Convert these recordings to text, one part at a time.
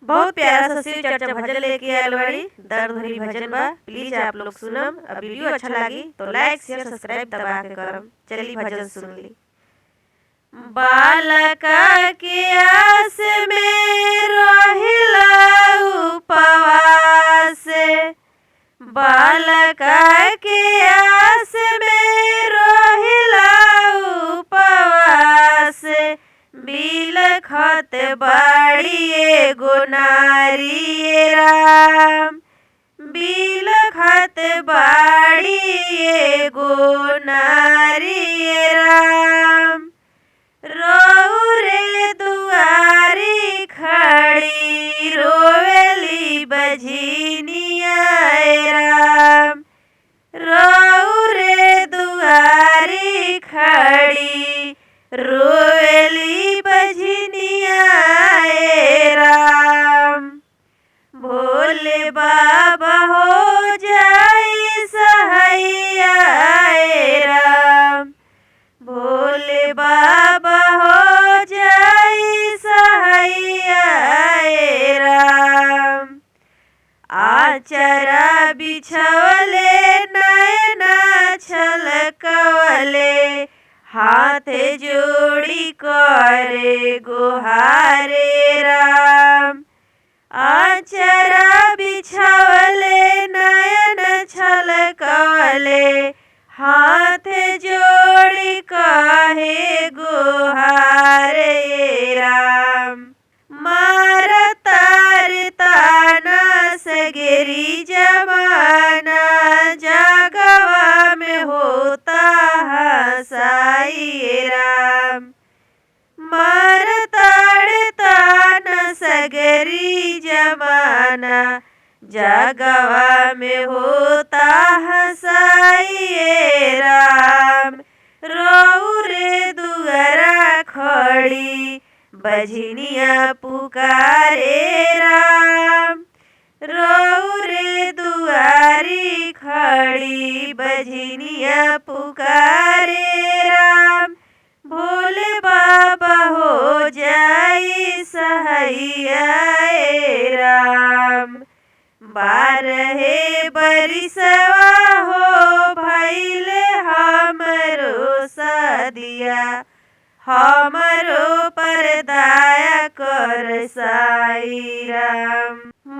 बहुत प्यारा सा शिव चर्चा भजन लेके आयल बाड़ी। दर्द भरी भजन बा, प्लीज आप लोग सुनम। अब वीडियो अच्छा लगी तो लाइक शेयर सब्सक्राइब दबा के करम। चली भजन सुन ली। बालका के आस में रहिला उपवास, बालका के आस में रहिला उपवास। बिलखत बाड़ी एगो नारी राम, बिलखत बाड़ी एगो नारी राम। रौरे दुआरी खड़ी रोवेली बझनिया राम, रौरे दुआरी खड़ी रोवेली बझनिया राम। भोले बाबा हो जाई सहैया राम, भोले बाबा हो जाई सहैया राम। आचरा बिछवले नैना छलकवले, हाथ जोड़ी करे गुहारे राम। आचरा बिछवले नयन छलकवले, हाथ जोड़ी कहे गुहारे राम। मार तार ताना सगरी जमाना, जगवा में होता हसाई राम। मार ताड़ ताना सगरी जमाना, जगवा में होता हसाई राम। रौरे दुआरा खड़ी बझनिया पुकारे राम, रौरे दुआरी खड़ी बझनिया पुकारे राम। भोले बाबा हो जाई सहैया राम। 12 बरिसवा हो भइले हमरो सदिया, हमरो पर दया कर साई राम।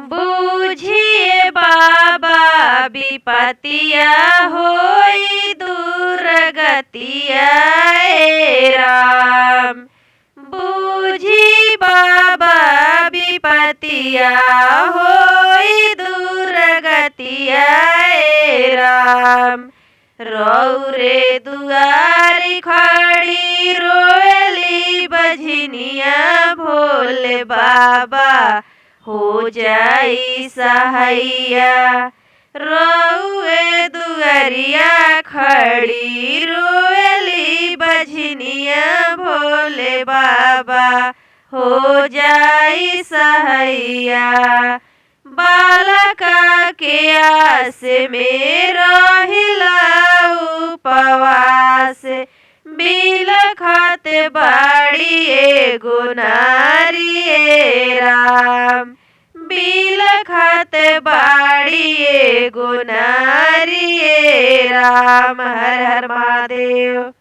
बूझिए बाबा विपतिया होई दुर्गतिया राम, बूझी बाबा विपतिया होई दुर्गतिया राम। रौरे दुआरी खड़ी रोएली बझनिया, भोले बाबा हो जाई सहैया। रौए दुआरिया खड़ी रोएली बझनिया, भोले बाबा हो जाई सहैया। बालका के आस में रहिला उपवास, बिलखत बाड़ी एगो नारी राम, बिलखत बाड़ी एगो नारी राम। हर हर महादेव।